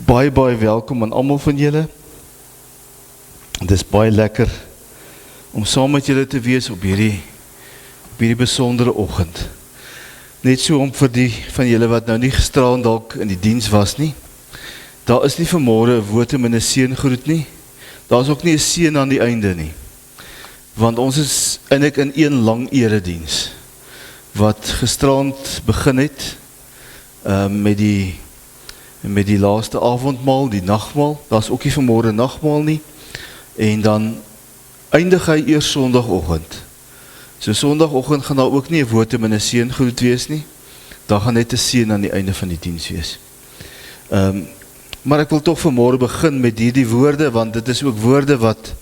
Baie welkom aan almal van julle. Dit is baie lekker om saam met julle te wees op hierdie besondere oggend. Net so om vir die van julle wat nou nie gisteraan dalk in die diens was nie. Daar is nie vanmôre 'n wotum en 'n seëngroet nie. Daar is ook nie 'n seën aan die einde nie. Want ons is eintlik in een lang erediens wat gisterand begin het met die laaste avondmaal, die nagmaal. Daar's ook nie vanmôre nagmaal nie. En dan eindig hy eers Sondagoggend. So Sondagoggend gaan daar ook nie 'n wotum en 'n seëngroet wees nie. Daar gaan net 'n seën aan die einde van die diens wees. Maar ek wil tog vanmôre begin met hierdie woorde, want dit is ook woorde wat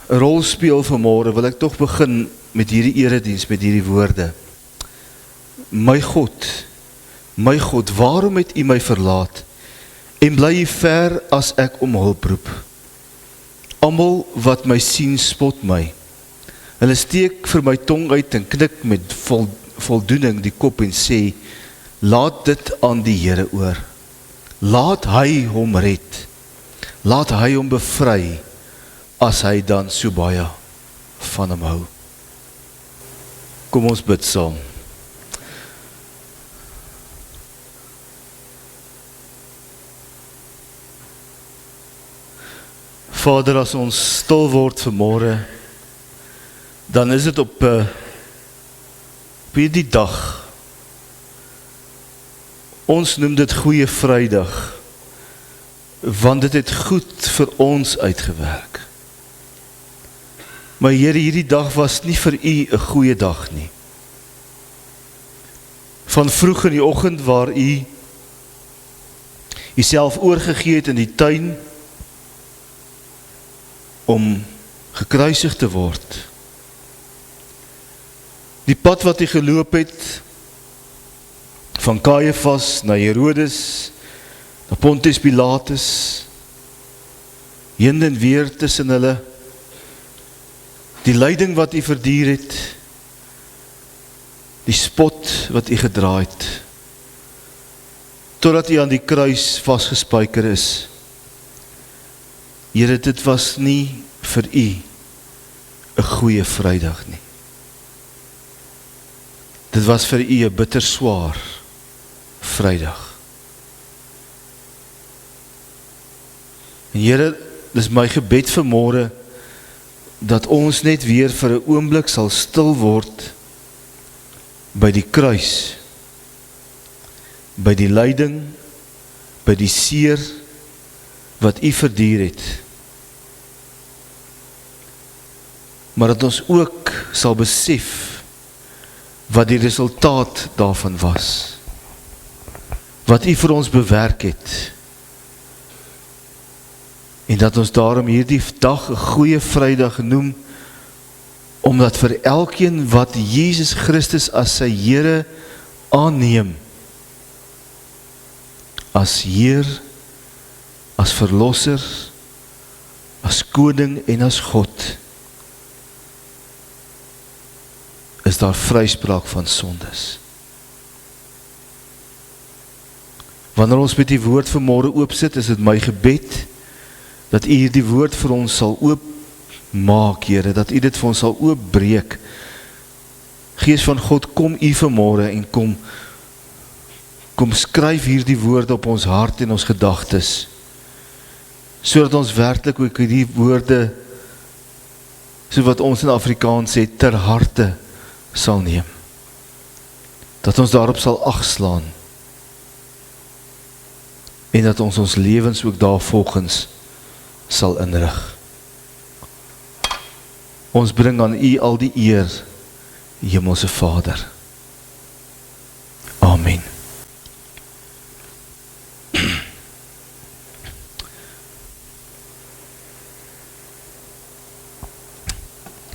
'n rol speel vanmôre. Wil ek tog begin met hierdie erediens, met hierdie woorde. My God, waarom het U my verlaat en bly U ver as ek om hulp roep? Almal wat my sien spot my. Hulle steek vir my tong uit en knik met voldoening die kop en sê, laat dit aan die Here oor. Laat hy hom red. Laat hy hom bevry as hy dan so baie van hom hou. Kom ons bid saam. Vader, as ons stil word vanmôre, dan is dit op hierdie dag. Ons noem dit Goeie Vrydag, want dit het goed vir ons uitgewerk. Maar Here, hierdie dag was nie vir U 'n goeie dag nie. Van vroeg in die oggend waar U Uself oorgegee het in die tuin, om gekruisig te word. Die pad wat hy geloop het, van Kajafas na Herodes, na Pontius Pilatus, heen en weer tussen hulle, die lyding wat hy verduur het, die spot wat hy gedraai het, totdat hy aan die kruis vasgespijker is. Here, dit was nie vir U 'n goeie Vrydag nie. Dit was vir U 'n bitter swaar Vrydag. En Here, dis my gebed vanmôre, dat ons net weer vir 'n oomblik sal stil word by die kruis, by die lyding, by die seer wat U verduur het. Maar dat ons ook sal besef wat die resultaat daarvan was. Wat U vir ons bewerk het. En dat ons daarom hierdie dag 'n goeie Vrydag noem, omdat vir elkeen wat Jesus Christus as sy Here aanneem, as Heer, as Verlosser, as Koning en as God, is daar vryspraak van sondes. Wanneer ons met die woord vanmôre oopsit, is dit my gebed, dat U hierdie woord vir ons sal oopmaak, Here, dat U dit vir ons sal oopbreek. Gees van God, kom U vanmôre en kom skryf hierdie woorde op ons hart en ons gedagtes, sodat ons werklik ook hierdie woorde, so wat ons in Afrikaans sê, ter harte sal neem. Dat ons daarop sal agslaan. En dat ons lewens ook daarvolgens sal inrig. Ons bring aan U al die eer, Hemelse Vader. Amen.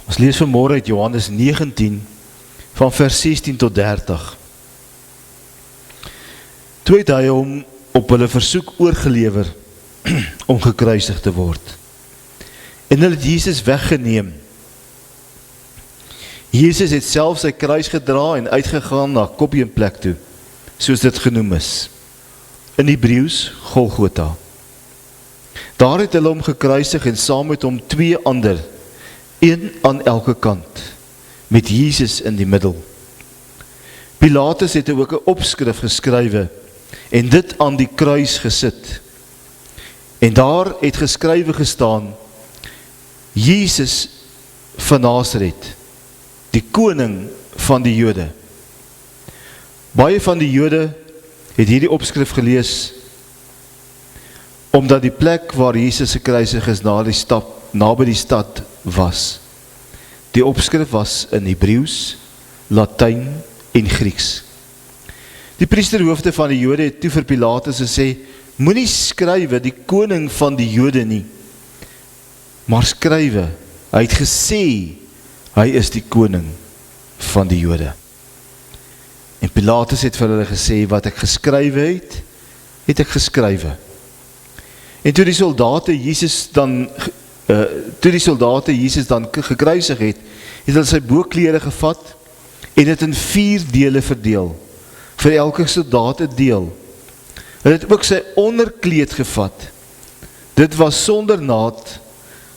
Ons lees vanmôre uit Johannes 19, van vers 16 tot 30. Toe het hy hom op hulle versoek oorgelewer om gekruisig te word. En hulle het Jesus weggeneem. Jesus het self sy kruis gedra en uitgegaan na Kopienplek toe, soos dit genoem is. in Hebreëus Golgotha. Daar het hulle hom gekruisig en saam met hom 2 ander, een aan elke kant, met Jesus in die middel. Pilatus het ook 'n opskrif geskrywe en dit aan die kruis gesit. En daar het geskrywe gestaan, Jesus van Nasaret, die koning van die Jode. Baie van die Jode het hierdie opskrif gelees, omdat die plek waar Jesus gekruisig is naby die stad was. Die opskrif was in Hebreëus, Latyn en Grieks. Die priesterhoofde van die Jode het toe vir Pilatus gesê, moenie skrywe die koning van die Jode nie, maar skrywe, hy het gesê, hy is die koning van die Jode. En Pilatus het vir hulle gesê, wat ek geskrywe het ek geskrywe. En toe die soldate Jesus dan gekruisig het hulle sy boklere gevat en het in 4 dele verdeel, vir elke soldaat 'n deel. Hulle het ook sy onderkleed gevat, dit was sonder naad,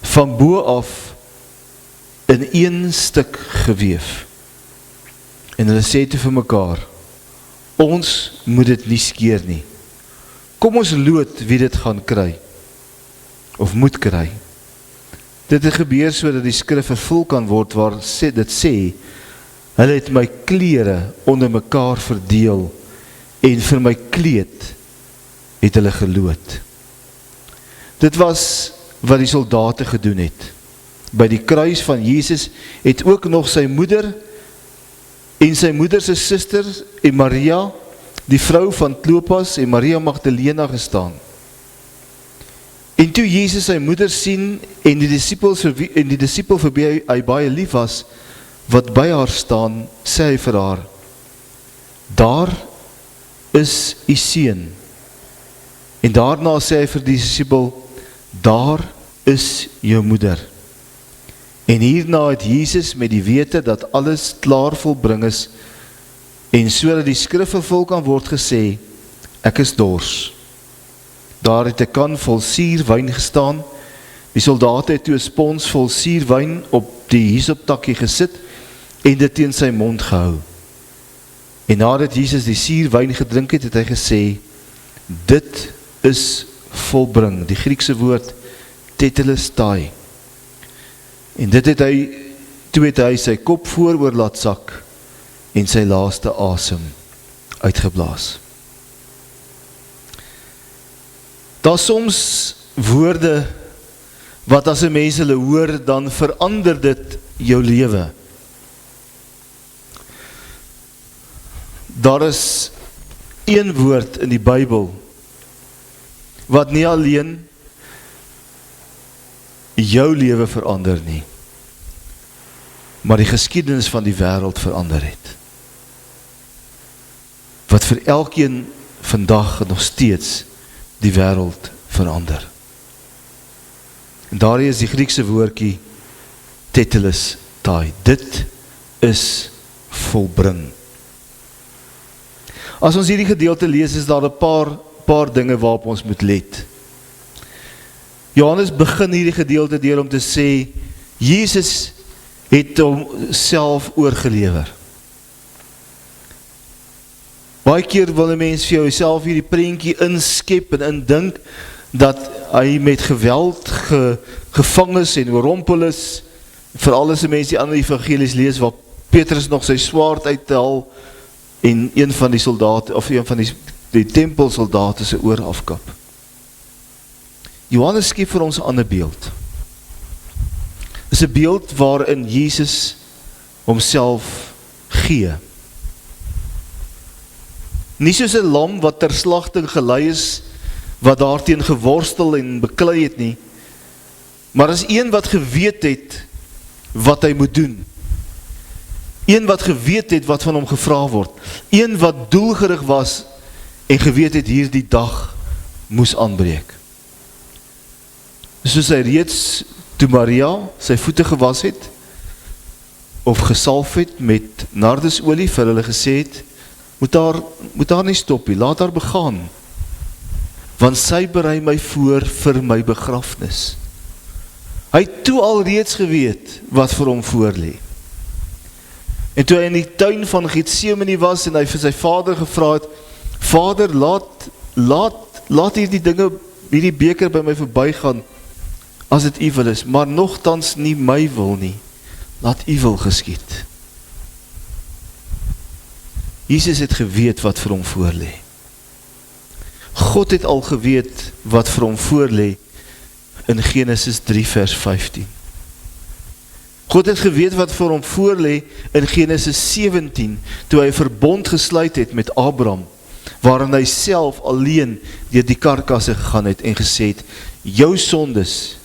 van bo af in 1 stuk geweef. En hulle sê toe vir mekaar, ons moet dit nie skeer nie. Kom ons loot wie dit gaan kry, of moet kry. Dit het gebeur sodat die skrif vervul kan word waar dit sê, hulle het my klere onder mekaar verdeel en vir my kleed het hulle geloot. Dit was wat die soldate gedoen het. By die kruis van Jesus het ook nog sy moeder en sy moeder se suster en Maria, die vrou van Klopas en Maria Magdalena gestaan. En toe Jesus sy moeder sien en die disipel vir wie hy baie lief was, wat by haar staan, sê hy vir haar, daar is u seun. En daarna sê hy vir die disipel, daar is jou moeder. En hierna het Jesus met die wete dat alles klaar volbring is, en sodat die skrif vervul kan word gesê, ek is dors. Daar het 'n kan vol suurwyn gestaan, die soldate het toe 'n spons vol suurwyn op die hisoptakkie gesit, en dit teen sy mond gehou. En nadat Jesus die suurwyn gedrink het, het hy gesê, dit is volbring, die Griekse woord, tetelestai. En dit het hy sy kop vooroor laat sak, en sy laaste asem uitgeblaas. Daar soms woorde, wat as 'n mens hulle hoor, dan verander dit jou lewe. Daar is een woord in die Bybel, wat nie alleen jou lewe verander nie, maar die geskiedenis van die wêreld verander het. Wat vir elkeen vandag nog steeds die wêreld verander. En daar is die Griekse woordjie tetelestai. Dit is volbring. As ons hierdie gedeelte lees, is daar 'n paar dinge waarop ons moet let. Johannes begin hierdie gedeelte deur om te sê, Jesus het homself oorgelewer. Baie keer wil 'n mens vir jouself hierdie prentjie inskep en indink, dat hy met geweld gevang is en oorrompel is, veral as 'n mens die ander evangelies lees, waar Petrus nog sy swaard uithaal, en een van die soldate, of een van die tempelsoldate se oor afkap. Johannes skep vir ons 'n ander beeld. Is 'n beeld waarin Jesus homself gee. Nie soos 'n lam wat ter slagting gelei is, wat daarteen geworstel en beklei het nie, maar as een wat geweet het wat hy moet doen. Een wat geweet het wat van hom gevra word. Een wat doelgerig was en geweet het hierdie dag moes aanbreek. Soos hy reeds toe Maria sy voete gewas het, of gesalf het met nardesolie, vir hulle gesê het, moet daar nie stop nie, laat haar begaan. want sy berei my voor vir my begrafnis. Hy het toe al reeds geweet wat vir hom voorlê. En toe hy in die tuin van Getsemane was en hy vir sy vader gevra het, Vader, laat hierdie dinge, hierdie beker by my verbygaan, as dit U wil is, maar nogtans nie my wil nie, laat U wil geskied. Jesus het geweet wat vir hom voorlê. God het al geweet wat vir hom voorlê in Genesis 3 vers 15. God het geweet wat vir hom voorlê in Genesis 17, toe hy 'n verbond gesluit het met Abraham, waarin hy self alleen deur die karkasse gegaan het en gesê het, jou sondes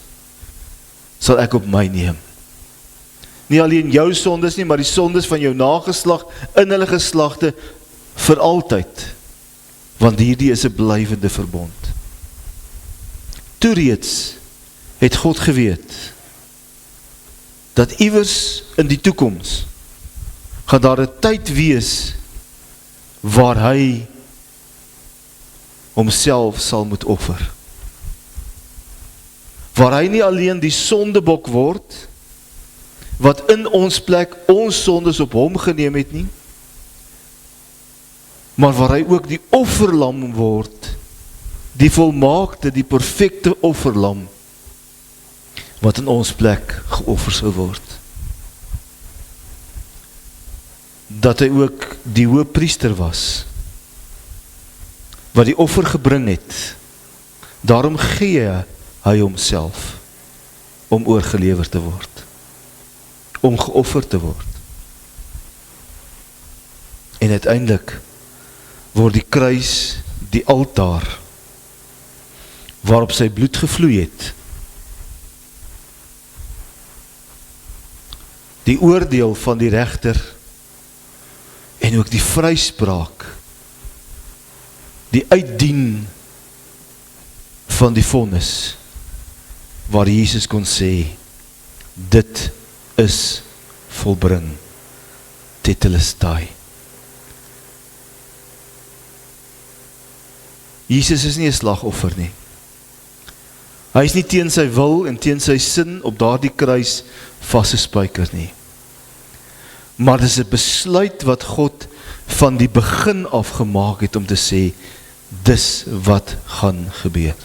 sal ek op my neem. Nie alleen jou sondes nie, maar die sondes van jou nageslag, in hulle geslagte, vir altyd, want hierdie is 'n blywende verbond. Toe reeds het God geweet, dat iewers in die toekoms, gaan daar 'n tyd wees, waar hy homself sal moet offer. Waar hy nie alleen die sondebok word, wat in ons plek ons sondes op hom geneem het nie, maar waar hy ook die offerlam word, die volmaakte, die perfekte offerlam, wat in ons plek geoffer sou word. Dat hy ook die hoëpriester was, wat die offer gebring het, daarom gee hy homself, om oorgelewer te word, om geoffer te word. En uiteindelik word die kruis die altaar, waarop sy bloed gevloei het, die oordeel van die regter, en ook die vryspraak, die uitdien van die vonnis, waar Jesus kon sê, dit is volbring, tetelestai. Jesus is nie 'n slagoffer nie. Hy is nie teen sy wil en teen sy sin op daardie kruis vasgespijker nie. Maar dit is 'n besluit wat God van die begin af gemaak het om te sê, dis wat gaan gebeur.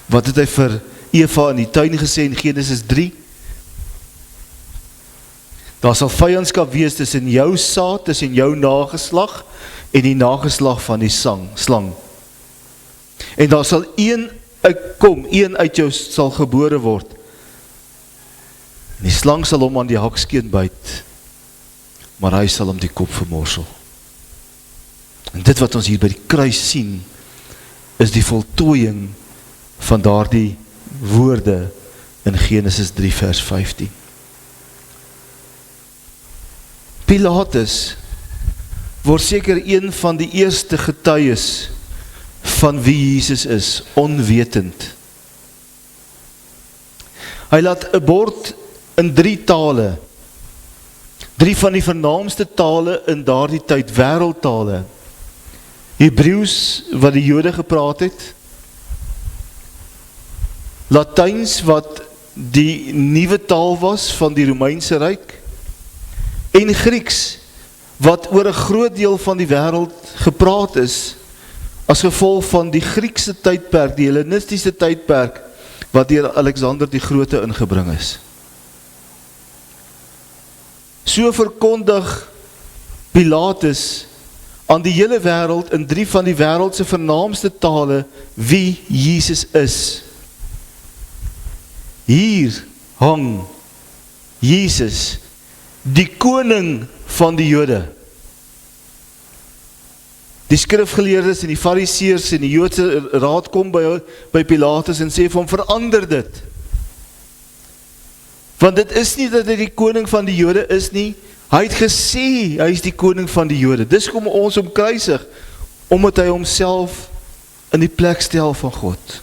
Wat het hy vir Eva in die tuin gesê in Genesis 3? Daar sal vyandskap wees tussen jou saad, tussen jou nageslag en die nageslag van die slang. En daar sal een uitkom, een uit jou sal gebore word. En die slang sal hom aan die hakskeen byt, maar hy sal hom die kop vermorsel. En dit wat ons hier by die kruis sien, is die voltooiing van daardie woorde in Genesis 3 vers 15. Pilatus word seker een van die eerste getuies van wie Jesus is, onwetend. Hy laat 'n bord in 3 tale, 3 van die vernaamste tale in daardie tyd, wêreldtale, Hebreëus wat die Jode gepraat het, Latyns wat die nuwe taal was van die Romeinse Ryk, en Grieks wat oor 'n groot deel van die wêreld gepraat is, as gevolg van die Griekse tydperk, die Hellenistiese tydperk, wat deur Alexander die Grote ingebring is. So verkondig Pilatus aan die hele wêreld in 3 van die wêreldse vernaamste tale wie Jesus is. Hier hang Jesus, die koning van die Jode. Die skrifgeleerdes en die fariseërs en die Joodse raad kom by Pilatus en sê vir hom, verander dit. Want dit is nie dat hy die koning van die Jode is nie, hy het gesê, hy is die koning van die Jode. Dis kom ons omkruisig, omdat hy homself in die plek stel van God.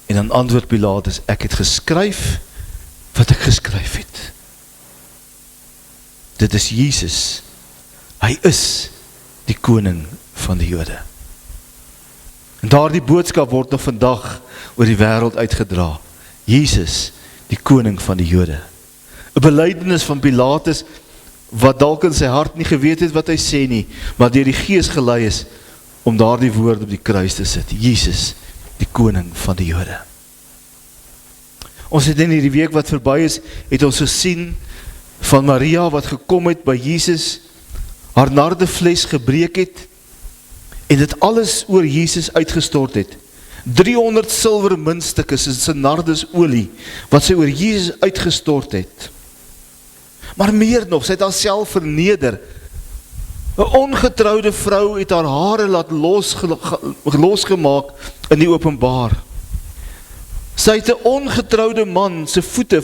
En dan antwoord Pilatus, ek het geskryf wat ek geskryf het. Dit is Jesus, hy is die koning van die Jode. En daardie boodskap word nog vandag oor die wêreld uitgedra. Jesus, die koning van die Jode. 'n Belydenis van Pilatus, wat dalk in sy hart nie geweet het wat hy sê nie, maar deur die Gees gelei is, om daardie woord op die kruis te sit. Jesus, die koning van die Jode. Ons het in hierdie week wat verby is, het ons gesien van Maria wat gekom het by Jesus, haar nardefles gebreek het, en dit alles oor Jesus uitgestort het. 300 silwer muntstukke is sy nardesolie, wat sy oor Jesus uitgestort het. Maar meer nog, sy het haarself verneder. 'n Ongetrouwde vrou het haar hare laat losgemaak in die openbaar. Sy het 'n ongetrouwde man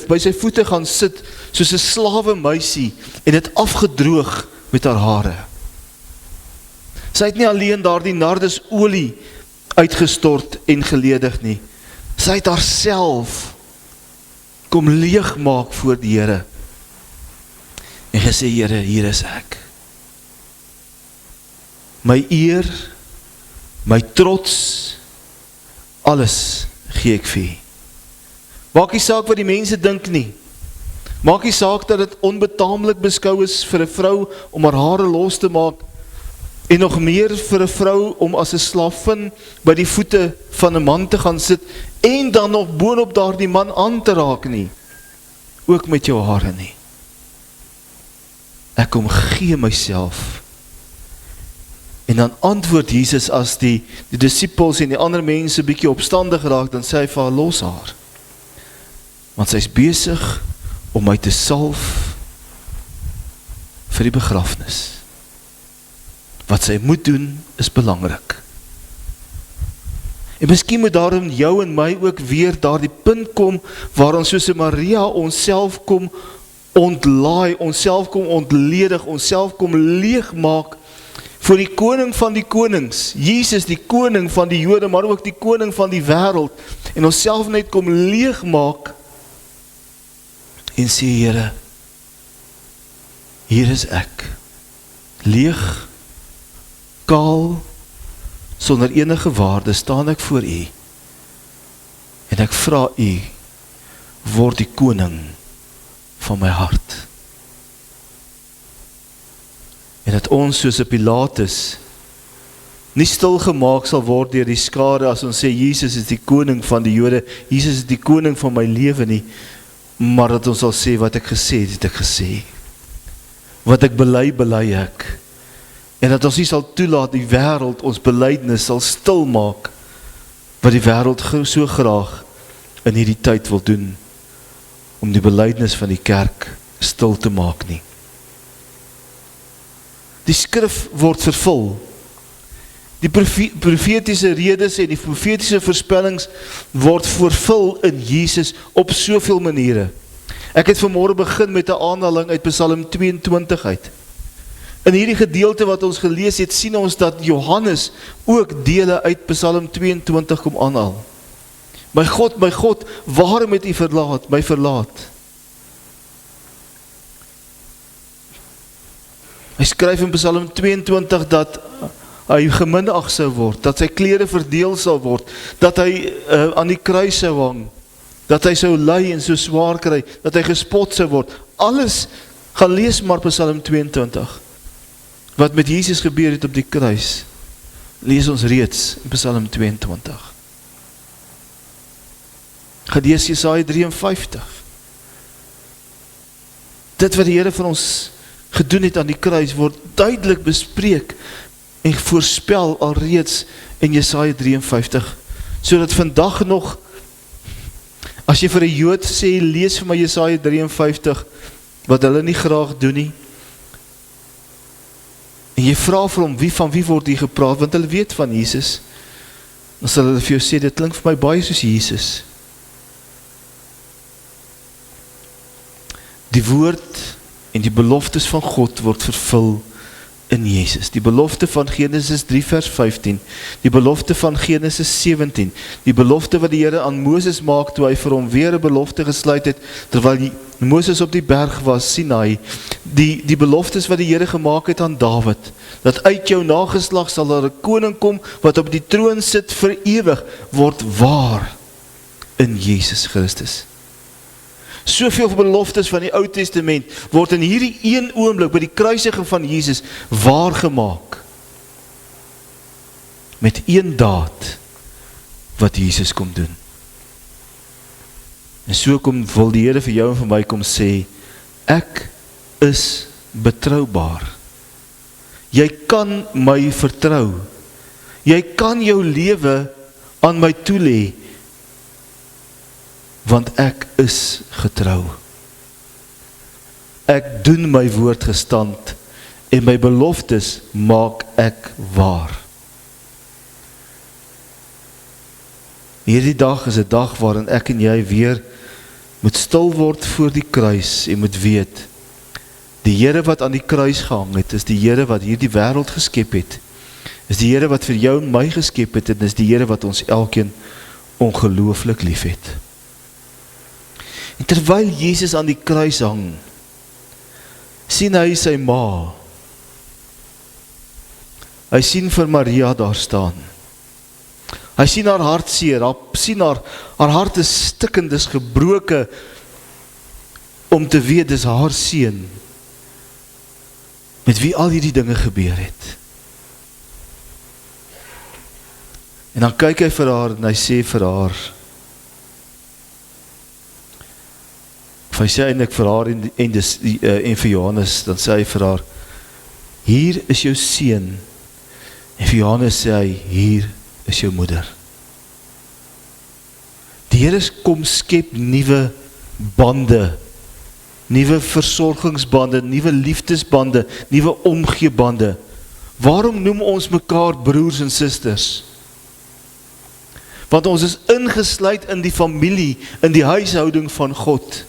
by sy voete gaan sit, soos 'n slawe meisie, en het afgedroog met haar hare. Sy het nie alleen daardie nardesolie uitgestort en geledig nie. Sy het haarself kom leegmaak voor die Here. En gesê, Here, hier is ek. My eer, my trots, alles gee ek vir. Maak nie saak wat die mense dink nie. Maak nie saak dat dit onbetaamlik beskou is vir 'n vrou om haar hare los te maak, en nog meer vir 'n vrou om as 'n slavin by die voete van 'n man te gaan sit, en dan nog boonop daardie man aan te raak nie. Ook met jou hare nie. Ek kom gee myself. En dan antwoord Jesus as die disippels en die ander mense bietjie opstandig raak, dan sê hy vir haar, los haar. Want sy is besig om my te salf vir die begrafnis. Wat sy moet doen, is belangrik. En miskien moet daarom jou en my ook weer daar die punt kom, waar ons soos Maria onsself kom ontlaai, onsself kom ontledig, onsself kom leegmaak, vir die koning van die konings, Jesus die koning van die Jode, maar ook die koning van die wêreld, en onsself net kom leegmaak, en sê, Here, hier is ek, leeg, kaal, sonder enige waarde, staan ek voor U, en ek vra U, word die koning van my hart. En dat ons soos 'n Pilatus nie stilgemaak sal word deur die skare as ons sê, Jesus is die koning van die Jode, Jesus is die koning van my lewe nie, maar dat ons sal sê, wat ek gesê het, het ek gesê. Wat ek bely, bely ek. En dat ons nie sal toelaat die wêreld ons belydenis sal stilmaak, wat die wêreld so graag in hierdie tyd wil doen, om die belydenis van die kerk stil te maak nie. Die skrif word vervul. Die profetiese redes en die profetiese voorspellings word vervul in Jesus op soveel maniere. Ek het vanmôre begin met 'n aanhaling uit Psalm 22 uit. In hierdie gedeelte wat ons gelees het, sien ons dat Johannes ook dele uit Psalm 22 kom aanhaal. My God, waarom het U my verlaat? Hy skryf in Psalm 22 dat hy geminag sou word, dat sy klere verdeel sal word, dat hy aan die kruis sou hang, dat hy sou ly en so swaar kry, dat hy gespot sou word. Alles, gaan lees maar Psalm 22. Wat met Jesus gebeur het op die kruis, lees ons reeds in Psalm 22. Gaan lees Jesaja 53. Dit wat die Here vir ons gedoen het aan die kruis, word duidelik bespreek en voorspel alreeds in Jesaja 53, sodat vandag nog, as jy vir 'n Jood sê, lees vir my Jesaja 53, wat hulle nie graag doen nie, en jy vra vir hom, van wie word hier gepraat, want hulle weet van Jesus, dan sal hulle vir jou sê, dit klink vir my baie soos Jesus. Die woord en die beloftes van God word vervul in Jesus. Die belofte van Genesis 3 vers 15, die belofte van Genesis 17, die belofte wat die Here aan Moses maak, toe hy vir hom weer 'n belofte gesluit het, terwyl Moses op die berg was, Sinai, die beloftes wat die Here gemaak het aan Dawid, dat uit jou nageslag sal daar 'n koning kom, wat op die troon sit vir ewig, word waar in Jesus Christus. Soveel beloftes van die Ou Testament word in hierdie een oomblik by die kruisiging van Jesus waargemaak. Met een daad wat Jesus kom doen. En so wil die Here vir jou en vir my kom sê, ek is betroubaar. Jy kan my vertrou. Jy kan jou lewe aan my toelê, want ek is getrou. Ek doen my woord gestand en my beloftes maak ek waar. Hierdie dag is 'n dag waarin ek en jy weer moet stil word voor die kruis en moet weet, die Here wat aan die kruis gehang het, is die Here wat hierdie wêreld geskep het, is die Here wat vir jou en my geskep het, en is die Here wat ons elkeen ongelooflik lief het. En terwyl Jesus aan die kruis hang, sien hy sy ma. Hy sien vir Maria daar staan. Hy sien haar hartseer, hy sien haar hart is stikkend, is gebroke, om te weet, dis haar seun, met wie al hierdie dinge gebeur het. En dan kyk hy vir haar, en hy sê vir haar, of hy sê eintlik vir haar en vir Johannes, dan sê hy vir haar, hier is jou seun, en vir Johannes sê hy, hier is jou moeder. Die Here kom skep nuwe bande, nuwe versorgingsbande, nuwe liefdesbande, nuwe omgeebande. Waarom noem ons mekaar broers en susters? Want ons is ingesluit in die familie, in die huishouding van God.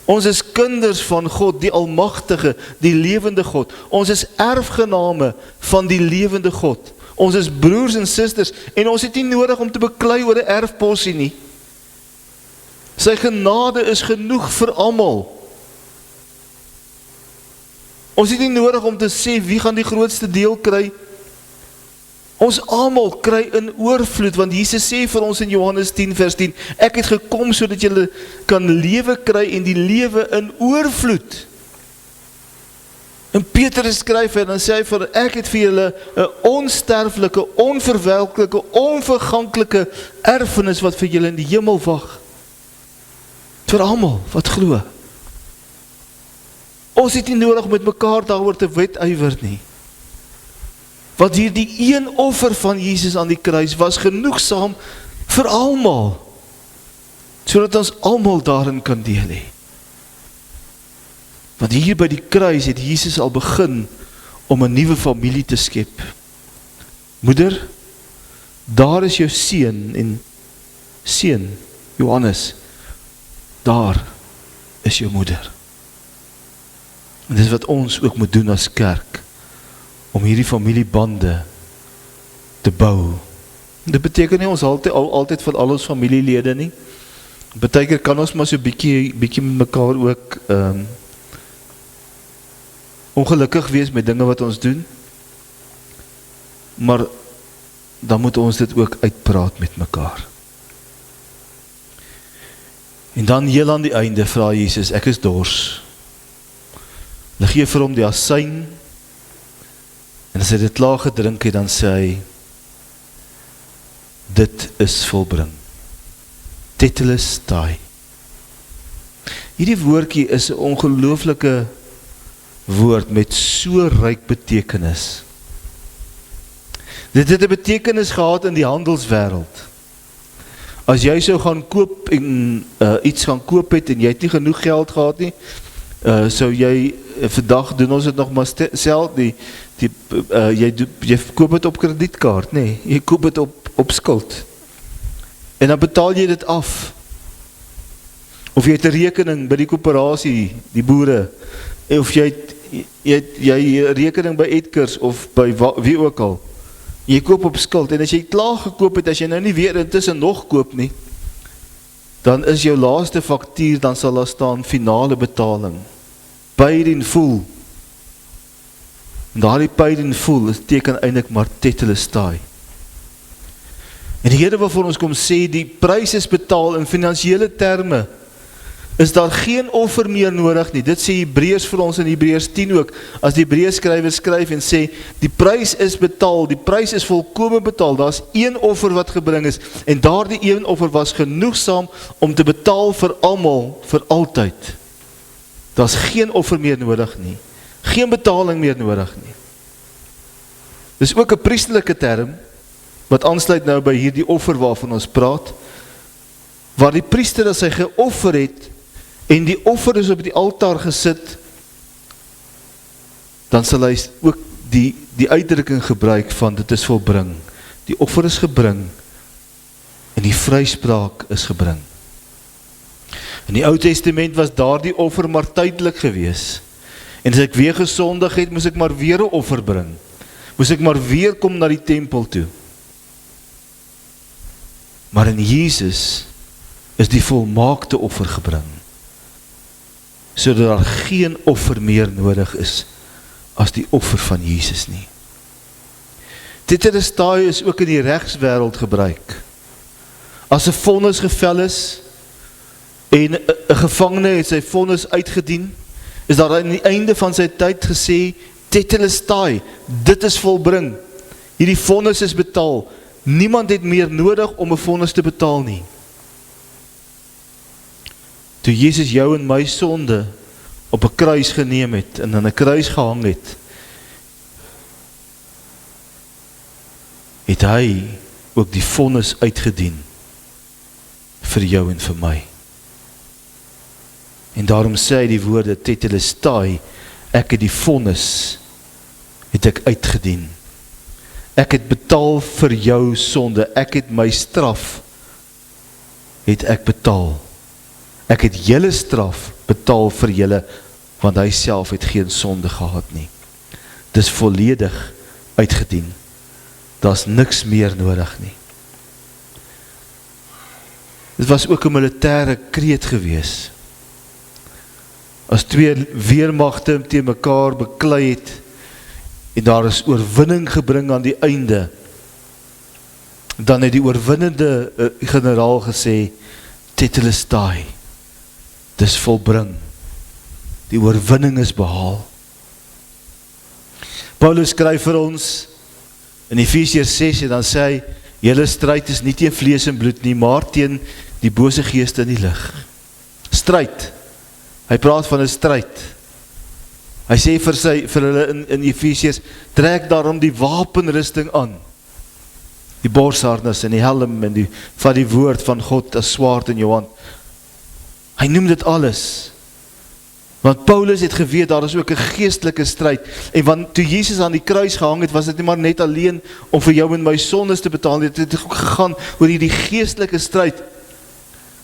Ons is kinders van God, die almagtige, die lewende God. Ons is erfgename van die lewende God. Ons is broers en susters, en ons het nie nodig om te beklei oor 'n erfposie nie. Sy genade is genoeg vir almal. Ons het nie nodig om te sê, wie gaan die grootste deel kry? Ons almal kry in oorvloed, want Jesus sê vir ons in Johannes 10 vers 10, ek het gekom sodat julle kan lewe kry en die lewe in oorvloed. En Petrus skryf en dan sê hy vir, ek het vir julle 'n onsterflike, onverwelklike, onverganklike erfenis wat vir julle in die hemel wag. Vir almal wat glo. Ons het nie nodig met mekaar daaroor te wedywer nie. Want hierdie een offer van Jesus aan die kruis was genoegsaam vir almal, sodat ons almal daarin kan deel hê. Want hier by die kruis het Jesus al begin om 'n nuwe familie te skep. Moeder, daar is jou seun, en seun, Johannes, daar is jou moeder. En dit is wat ons ook moet doen as kerk, om hierdie familiebande te bou. Dit beteken nie ons altyd van al ons familielede nie. Partykeer kan ons maar so bietjie met mekaar ook ongelukkig wees met dinge wat ons doen, maar dan moet ons dit ook uitpraat met mekaar. En dan heel aan die einde vra Jesus, ek is dors. Hulle gee vir hom die asyn, en as hy dit klaar gedrink het, dan sê hy, dit is volbring. Tetelestai. Hierdie woordjie is 'n ongelooflike woord met so ryk betekenis. Dit het 'n betekenis gehad in die handelswêreld. As jy sou gaan koop en iets gaan koop het en jy het nie genoeg geld gehad nie, sou jy vandag doen ons dit nog maar self, jy koop het op kredietkaart, nee, jy koop het op skuld. En dan betaal jy dit af. Of jy het 'n rekening by die koöperasie, die boere, of jy jy rekening by Edgars of by wie ook al. Jy koop op skuld, en as jy klaar gekoop het, as jy nou nie weer intussen nog koop nie, dan is jou laaste faktuur, dan sal daar staan finale betaling. Paid in full. En daardie paid in full, teken eintlik maar tetelestai. En die Here wil vir ons kom sê, die prys is betaal in finansiële terme, is daar geen offer meer nodig nie. Dit sê Hebreërs vir ons in Hebreërs 10 ook, as die Hebreërs skrywer skryf en sê, die prys is betaal, die prys is volkome betaal, daar is een offer wat gebring is, en daardie een offer was genoegsaam om te betaal vir almal, vir altyd. Daar is geen offer meer nodig nie, geen betaling meer nodig nie. Dis ook 'n priesterlike term, wat aansluit nou by hierdie offer waarvan ons praat, waar die priester as hy geoffer het, en die offer is op die altaar gesit, dan sal hy ook die uitdrukking gebruik van dit is volbring. Die offer is gebring, en die vryspraak is gebring. In die Ou Testament was daardie offer maar tydelik gewees, en as ek weer gesondig het, moes ek maar weer 'n offer bring, moes ek maar weer kom na die tempel toe. Maar in Jesus is die volmaakte offer gebring, sodat daar geen offer meer nodig is as die offer van Jesus nie. Tetelestai is ook in die regswêreld gebruik. As 'n vonnis gevel is en 'n gevangene het sy vonnis uitgedien, is daar aan die einde van sy tyd gesê, tetelestai, dit is volbring. Hierdie vonnis is betaal. Niemand het meer nodig om 'n vonnis te betaal nie. Toe Jesus jou en my sonde op 'n kruis geneem het en aan 'n kruis gehang het, het hy ook die vonnis uitgedien vir jou en vir my. En daarom sê hy die woorde tetelestai, ek het die vonnis het ek uitgedien. Ek het betaal vir jou sonde, ek het my straf het ek betaal. Ek het julle straf betaal vir julle, want hy self het geen sonde gehad nie. Dis volledig uitgedien. Daar's niks meer nodig nie. Dit was ook 'n militêre kreet gewees. As twee weermagte teen mekaar beklei het, en daar is oorwinning gebring aan die einde, dan het die oorwinnende generaal gesê, tetelestai, dis volbring, die oorwinning is behaal. Paulus skryf vir ons, in Efesiërs 6, en dan sê hy, julle stryd is nie teen vlees en bloed nie, maar teen die bose geeste in die lig. Stryd, hy praat van 'n stryd. Hy sê vir hulle in Efesiërs, trek daarom die wapenrusting aan, die borsharnas en die helm en van die woord van God as swaard in jou hand. Hy noem dit alles, want Paulus het geweet, daar is ook 'n geestelike stryd, en want toe Jesus aan die kruis gehang het, was dit nie maar net alleen om vir jou en my sondes te betaal, dit het ook gegaan oor hierdie geestelike stryd,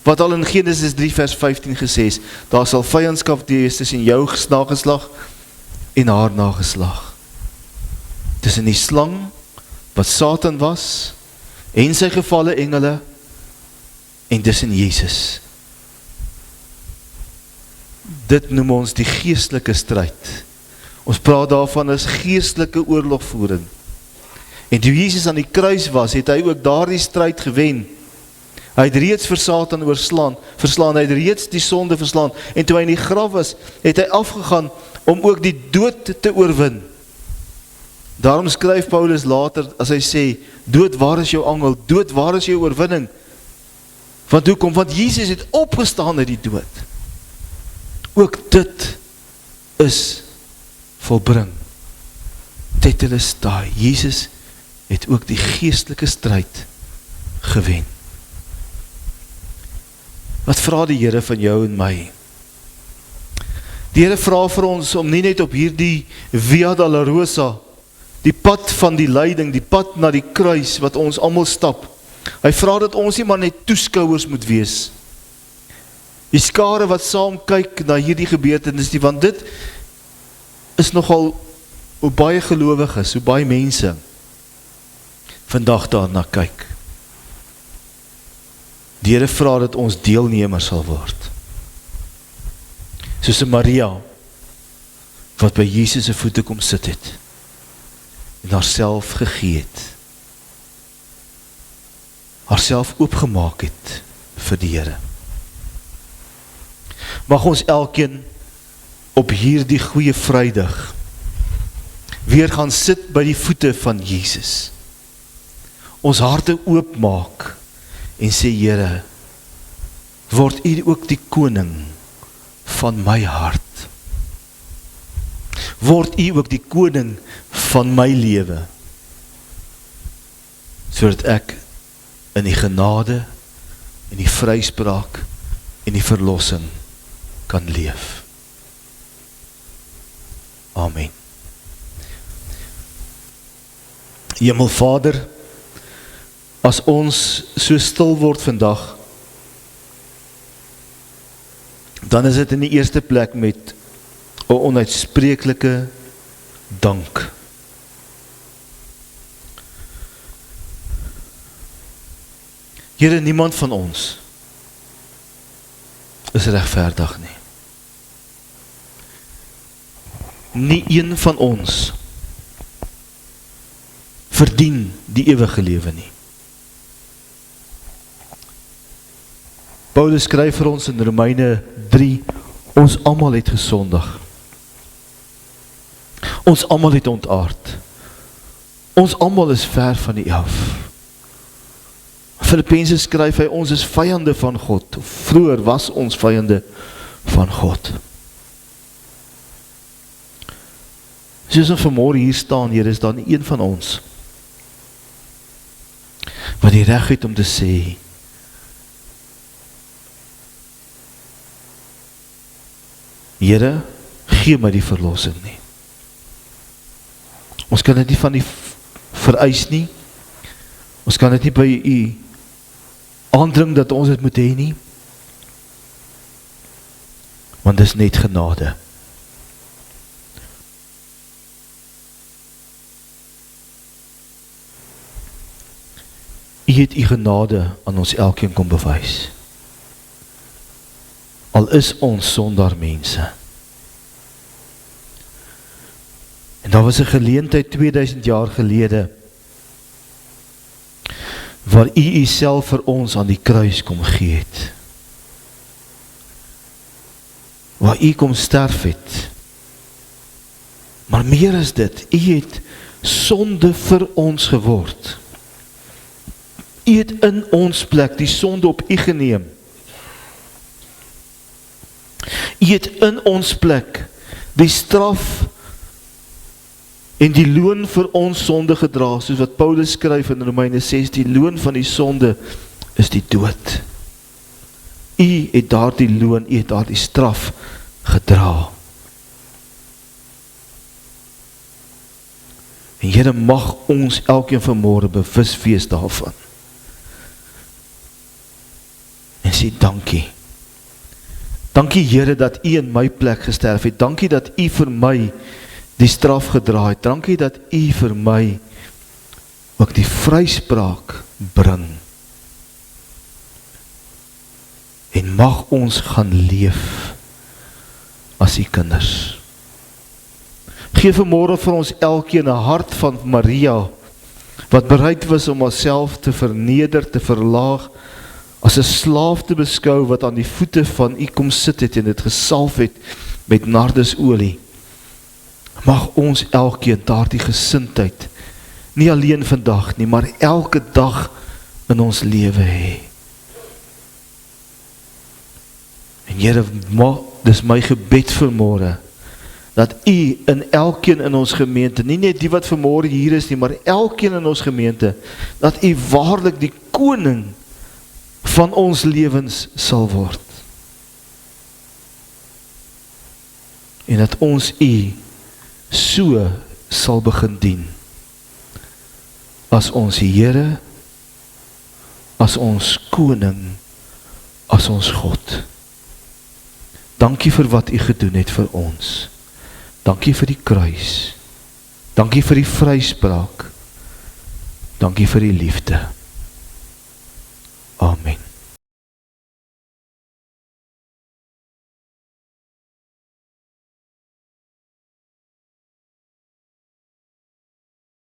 wat al in Genesis 3 vers 15 gesê is, daar sal vyandskap wees tussen jou nageslag en haar nageslag. Tussen die slang, wat Satan was, en sy gevalle engele, en tussen Jesus. Dit noem ons die geestelike stryd. Ons praat daarvan as geestelike oorlogvoering. En toe Jesus aan die kruis was, het hy ook daardie stryd gewen. Hy het reeds vir Satan verslaan, hy het reeds die sonde verslaan, en toe hy in die graf was, het hy afgegaan om ook die dood te oorwin. Daarom skryf Paulus later, as hy sê, dood, waar is jou angel? Dood, waar is jou oorwinning? Want hoekom? Want Jesus het opgestaan uit die dood. Ook dit is volbring. Tetelestai, Jesus het ook die geestelike stryd gewen. Wat vra die Here van jou en my? Die Here vra vir ons om nie net op hierdie Via Dolorosa, die pad van die lyding, die pad na die kruis wat ons almal stap. Hy vra dat ons nie maar net toeskouers moet wees. Die skare wat saam kyk na hierdie gebeurtenis, want is nogal hoe baie gelowiges, hoe baie mense vandag daarna kyk. Die Here vra dat ons deelnemer sal word. Soos 'n Maria, wat by Jesus se voete kom sit het, en haarself gegee het, haarself oopgemaak het vir die Here. Mag ons elkeen op hierdie goeie Vrydag weer gaan sit by die voete van Jesus. Ons harte oopmaak en sê, Here, word U ook die koning van my hart. Word U ook die koning van my lewe, sodat ek in die genade, in die vryspraak, en die verlossing kan leef. Amen. Hemelvader, as ons so stil word vandag, dan is dit in die eerste plek met 'n onuitspreeklike dank. Here, niemand van ons is regverdig nie. Nie een van ons verdien die ewige lewe nie. Paulus skryf vir ons in Romeine 3, ons almal het gesondig. Ons almal het ontaard. Ons almal is ver van die af. Filippense skryf hy, ons is vyande van God. Vroeger was ons vyande van God. Soos ons vanmôre hier staan, Here, is daar nie een van ons wat die reg het om te sê, Here, gee my die verlossing nie. Ons kan dit nie van U vereis nie. Ons kan dit nie by U aandring dat ons dit moet hê nie. Want dis net genade. U het U genade aan ons elkeen kom bewys. Al is ons sondaar mense. En daar was 'n geleentheid 2000 jaar gelede, waar U Uself vir ons aan die kruis kom gee het. Waar U kom sterf het. Maar meer as dit, U het sonde vir ons geword. U het in ons plek die sonde op U geneem. U het in ons plek die straf en die loon vir ons sonde gedra, soos wat Paulus skryf in Romeine 6, die loon van die sonde is die dood. U het daar die loon, U het daar die straf gedra. En Here, mag ons elkeen vanmôre bewus wees daarvan. En sê dankie. Dankie Here dat U in my plek gesterf het. Dankie dat U vir my die straf gedra het. Dankie dat U vir my ook die vryspraak bring. En mag ons gaan leef as U kinders. Gee vanmôre vir ons elkeen 'n hart van Maria, wat bereid was om haarself te verneder, te verlaag, as 'n slaaf te beskou wat aan die voete van U kom sit het en dit gesalf het met nardesolie. Mag ons elkeen daardie gesindheid, nie alleen vandag nie, maar elke dag in ons lewe hê. En Here, dis my gebed vanmôre, dat U in elkeen in ons gemeente, nie net die wat vanmôre hier is nie, maar elkeen in ons gemeente, dat U waarlik die koning van ons lewens sal word. En dat ons U so sal begin dien, as ons Here, as ons koning, as ons God. Dankie vir wat U gedoen het vir ons. Dankie vir die kruis. Dankie vir die vryspraak. Dankie vir die liefde. Amen.